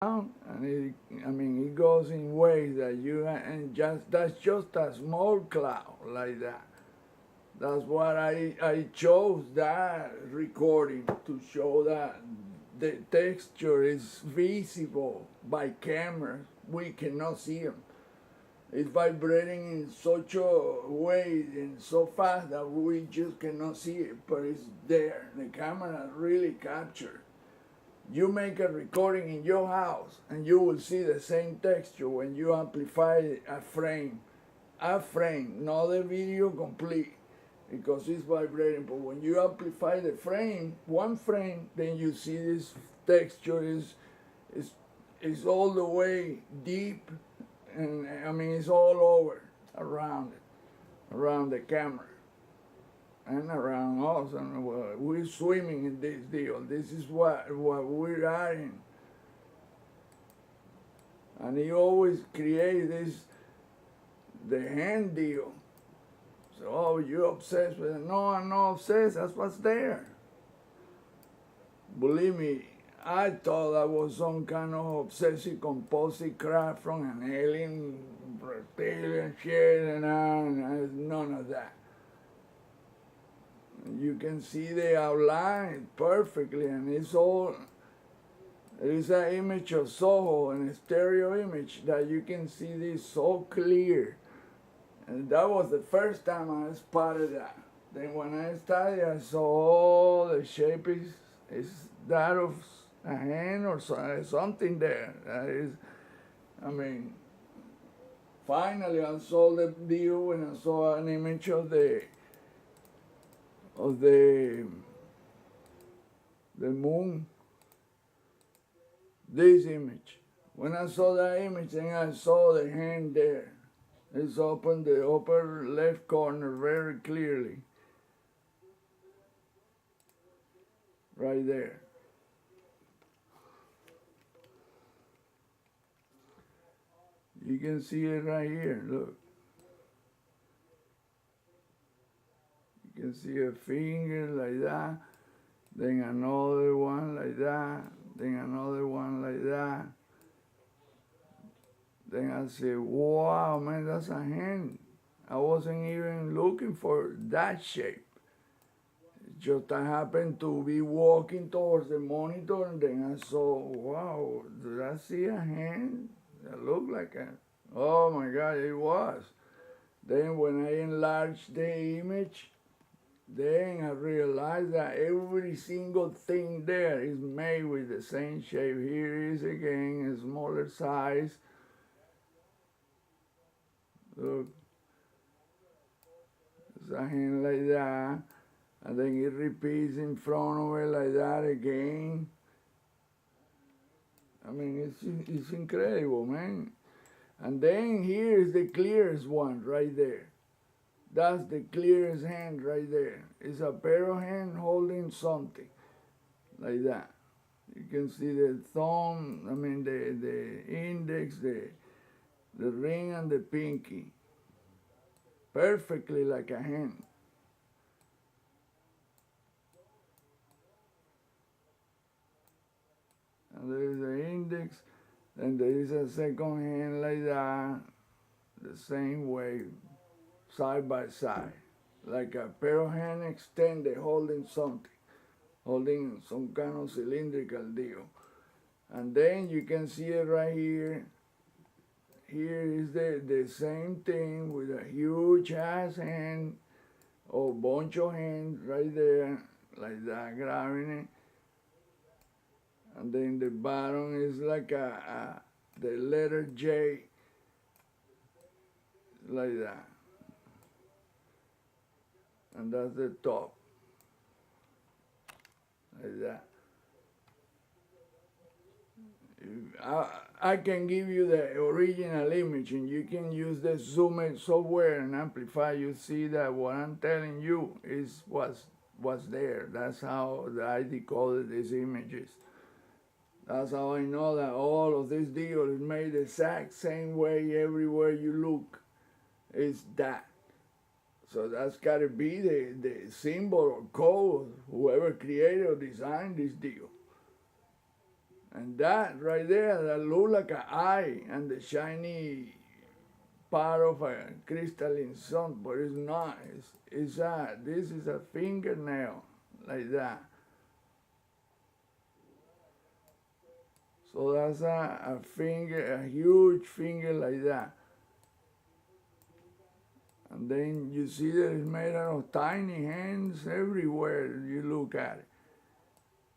and I mean, it goes in ways that and that's just a small cloud like that. That's what I chose that recording to show that the texture is visible by cameras. We cannot see them. It's vibrating in such a way and so fast that we just cannot see it, but it's there. The camera really captured. You make a recording in your house and you will see the same texture when you amplify a frame, not the video complete, because it's vibrating. But when you amplify the frame, one frame, then you see this texture is is all the way deep, and I mean it's all over around it, around the camera and around us, and we're swimming in this deal. This is what we're adding, and he always creates this the hand deal. So, oh, you're obsessed with it? No, I'm not obsessed. That's what's there. Believe me, I thought that was some kind of obsessive compulsive crap from an alien reptilian shit, and none of that. You can see the outline perfectly, and it's all. There is an image of Soho and a stereo image that you can see this so clear. And that was the first time I spotted that. Then when I studied, I saw all the shape is that of a hand or something there. That is, I mean, finally I saw the view and I saw an image of the the moon. This image. When I saw that image, then I saw the hand there. It's open the upper left corner very clearly. Right there. You can see it right here, look. You can see a finger like that, then another one like that, then another one like that. Then I said, wow, man, that's a hand. I wasn't even looking for that shape. Just I happened to be walking towards the monitor and then I saw, wow, did I see a hand that looked like a, oh my God, it was. Then when I enlarged the image, then I realized that every single thing there is made with the same shape. Here is again a smaller size. Look, it's a hand like that. And then it repeats in front of it like that again. I mean, it's incredible, man. And then here is the clearest one right there. That's the clearest hand right there. It's a pair of hands holding something like that. You can see the thumb, I mean the index, the ring and the pinky. Perfectly like a hand. And there is the index, and there is a second hand like that, the same way, side by side. Like a pair of hands extended holding something, holding some kind of cylindrical deal. And then you can see it right here. Here is the same thing with a huge ass hand or bunch of hands right there, like that, grabbing it. And then the bottom is like the letter J, like that. And that's the top, like that. I can give you the original image and you can use the Zoom software and amplify. You see that what I'm telling you is what's there. That's how I decoded these images. That's how I know that all of this deal is made the exact same way everywhere you look. It's that. So that's got to be the symbol or code, whoever created or designed this deal. And that right there, that look like an eye and the shiny part of a crystalline sun, but it's not. This is a fingernail, like that. So that's a finger, a huge finger like that. And then you see that it's made out of tiny hands everywhere you look at it.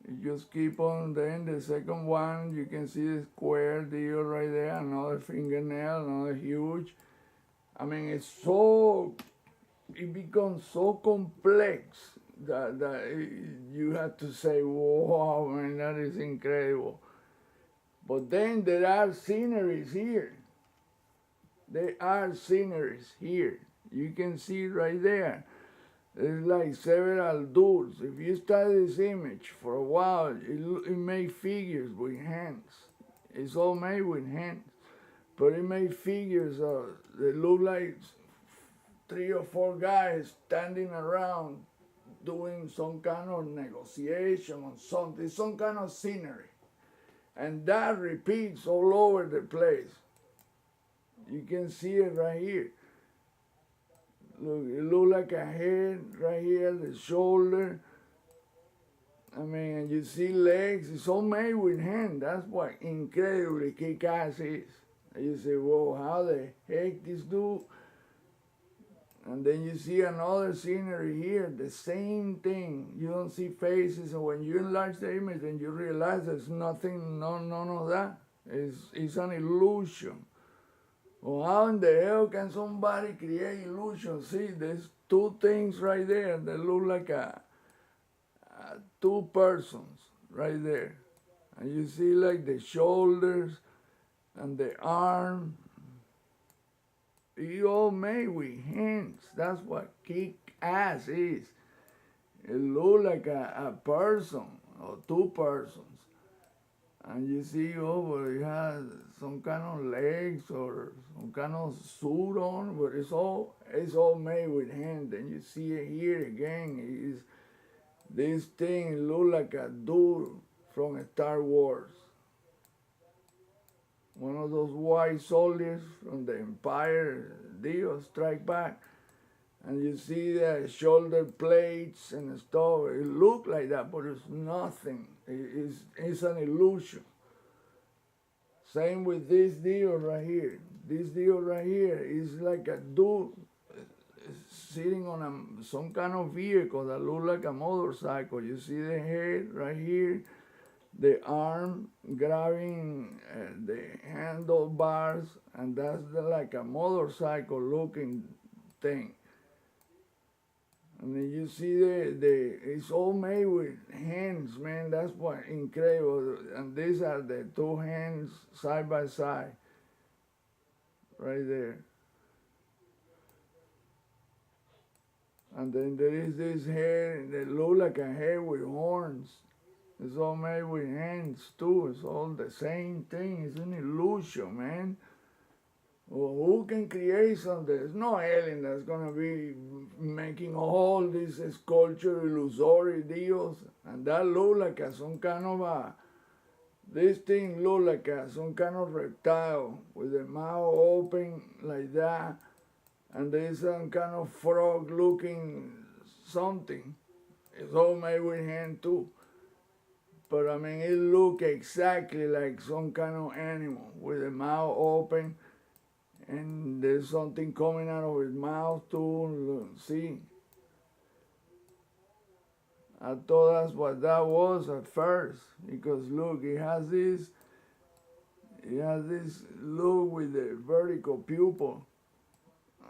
You just keep on, then the second one, you can see the square deal right there, another fingernail, another huge. I mean, it becomes so complex that you have to say, wow, man, that is incredible. But then there are sceneries here. There are sceneries here. You can see right there. There's like several dudes. If you study this image for a while, it made figures with hands. It's all made with hands. But it made figures that look like 3 or 4 guys standing around doing some kind of negotiation or something, some kind of scenery. And that repeats all over the place. You can see it right here. Look, it looks like a head right here, the shoulder. I mean, and you see legs. It's all made with hand. That's what incredibly kick-ass is. And you say, whoa, how the heck this dude? And then you see another scenery here, the same thing. You don't see faces, and when you enlarge the image, then you realize there's nothing, none of that. It's an illusion. Well, how in the hell can somebody create illusion? See, there's 2 things right there that look like 2 persons right there. And you see like the shoulders and the arm. It all made with hands. That's what kick-ass is. It look like a person or 2 persons. And you see, but it has some kind of legs or some kind of suit on, but it's all made with hand. And you see it here again. This thing look like a dude from Star Wars. One of those white soldiers from the Empire deal, Strike Back. And you see the shoulder plates and stuff. It look like that, but it's nothing. It's an illusion. Same with this deal right here. This deal right here is like a dude sitting on some kind of vehicle that looks like a motorcycle. You see the head right here, the arm grabbing the handlebars, and that's like a motorcycle looking thing. And then you see it's all made with hands, man. That's what incredible. And these are the 2 hands side by side, right there. And then there is this head that looks like a head with horns. It's all made with hands too. It's all the same thing. It's an illusion, man. Well, who can create something? There's no alien that's gonna be making all these sculpture illusory deals. And that look like some kind of this thing look like some kind of reptile with the mouth open like that. And there's some kind of frog looking something. It's all made with hand too. But I mean, it looks exactly like some kind of animal with the mouth open. And there's something coming out of his mouth too. See? I thought that's what that was at first. Because look, it has this look with the vertical pupil.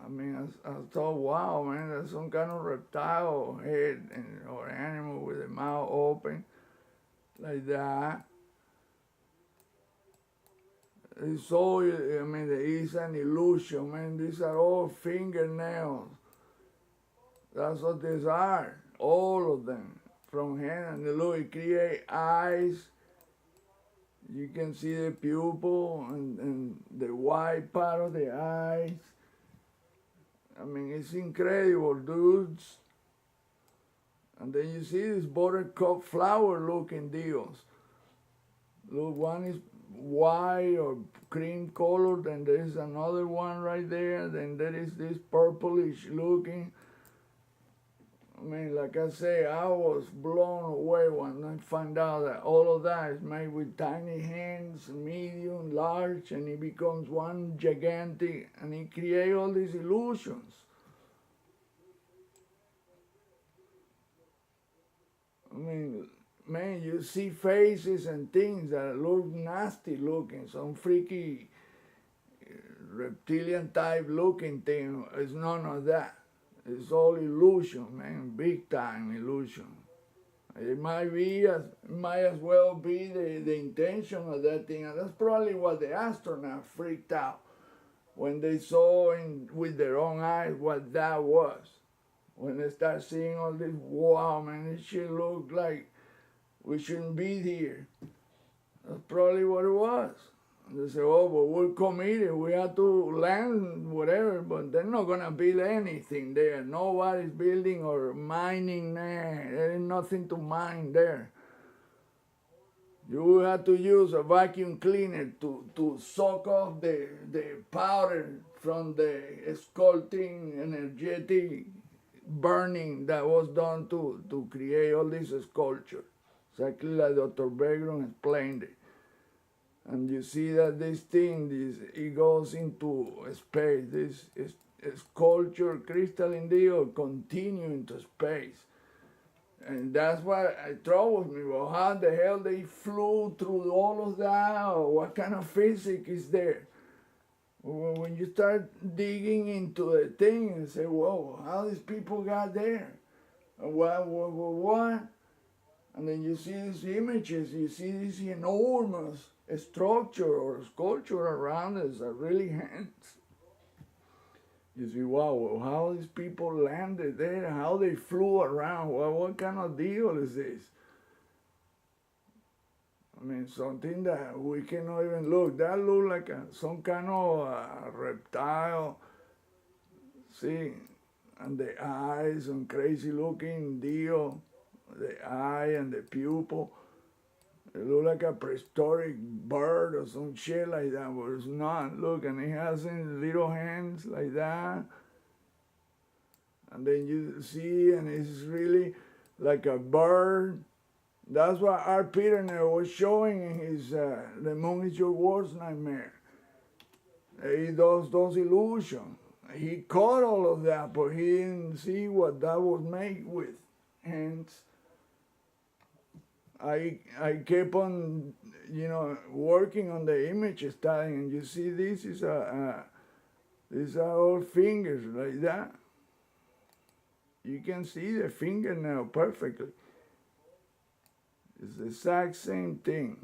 I mean, I thought, wow, man, that's some kind of reptile head or animal with the mouth open like that. It's all, I mean, it's an illusion, man. These are all fingernails. That's what these are, all of them, from hand. And look, it create eyes. You can see the pupil and the white part of the eyes. I mean, it's incredible, dudes. And then you see these buttercup flower looking deals. Look, one is white or cream colored, and there is another one right there. Then there is this purplish looking. I mean, like I say, I was blown away when I found out that all of that is made with tiny hands, medium, large, and it becomes one gigantic, and it creates all these illusions. I mean, man, you see faces and things that look nasty looking, some freaky reptilian type looking thing. It's none of that. It's all illusion, man, big time illusion. It might as well be the intention of that thing, and that's probably what the astronauts freaked out when they saw with their own eyes what that was. When they start seeing all this, wow, man, this shit look like we shouldn't be here. That's probably what it was. They say, oh, but we're committed. We have to land whatever, but they're not going to build anything there. Nobody's building or mining there. There is nothing to mine there. You will have to use a vacuum cleaner to soak off the powder from the sculpting, energetic burning that was done to create all this sculpture. Exactly like Dr. Berggruen explained it. And you see that this thing, it goes into space. This sculpture, crystalline deal, continue into space. And that's what troubles me. Well, how the hell they flew through all of that? Or what kind of physics is there? When you start digging into the thing and say, whoa, how these people got there? What? And then you see these images, you see this enormous structure or sculpture around us that really hands. You see, wow, how these people landed there, how they flew around, what kind of deal is this? I mean, something that we cannot even look. That look like some kind of reptile. See, and the eyes, some crazy looking deal. The eye and the pupil. It look like a prehistoric bird or some shit like that, but it's not. Look, and it has little hands like that. And then you see, and it's really like a bird. That's what Art Peterner was showing in his The Moon is Your Worst Nightmare. He does those illusions. He caught all of that, but he didn't see what that was made with. Hence, I kept on, working on the image studying, and you see these are all fingers like that. You can see the fingernail perfectly. It's the exact same thing.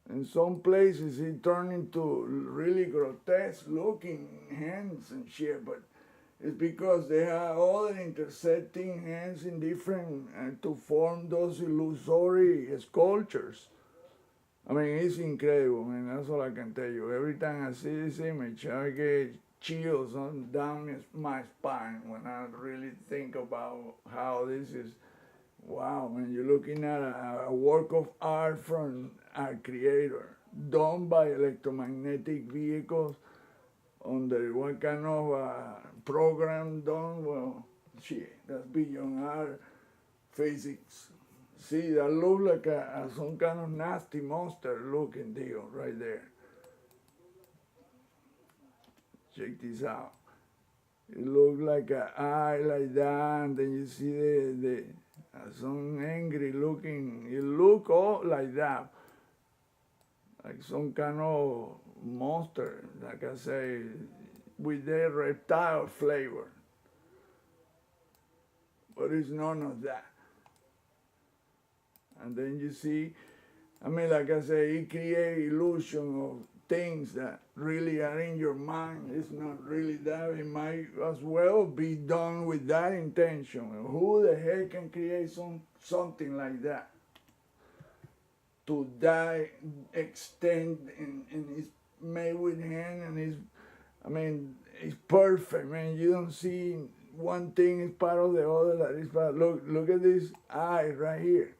In some places it turned into really grotesque looking hands and shit, but it's because they have all the intersecting hands in different, to form those illusory sculptures. I mean, it's incredible, man. That's all I can tell you. Every time I see this image, I get chills down my spine when I really think about how this is. Wow, man, you're looking at a work of art from a creator, done by electromagnetic vehicles, under what kind of program done? Well, shit, that's beyond our physics. See, that looks like some kind of nasty monster looking deal right there. Check this out. It looks like an eye like that, and then you see the some angry looking. It look all like that, like some kind of monster, like I say, with the reptile flavor. But it's none of that. And then you see, I mean, like I say, it creates illusion of things that really are in your mind. It's not really that. It might as well be done with that intention. Who the heck can create something like that? To that extent, and it's made with hand, and it's perfect, man. You don't see one thing is part of the other. That is part. Look at this eye right here.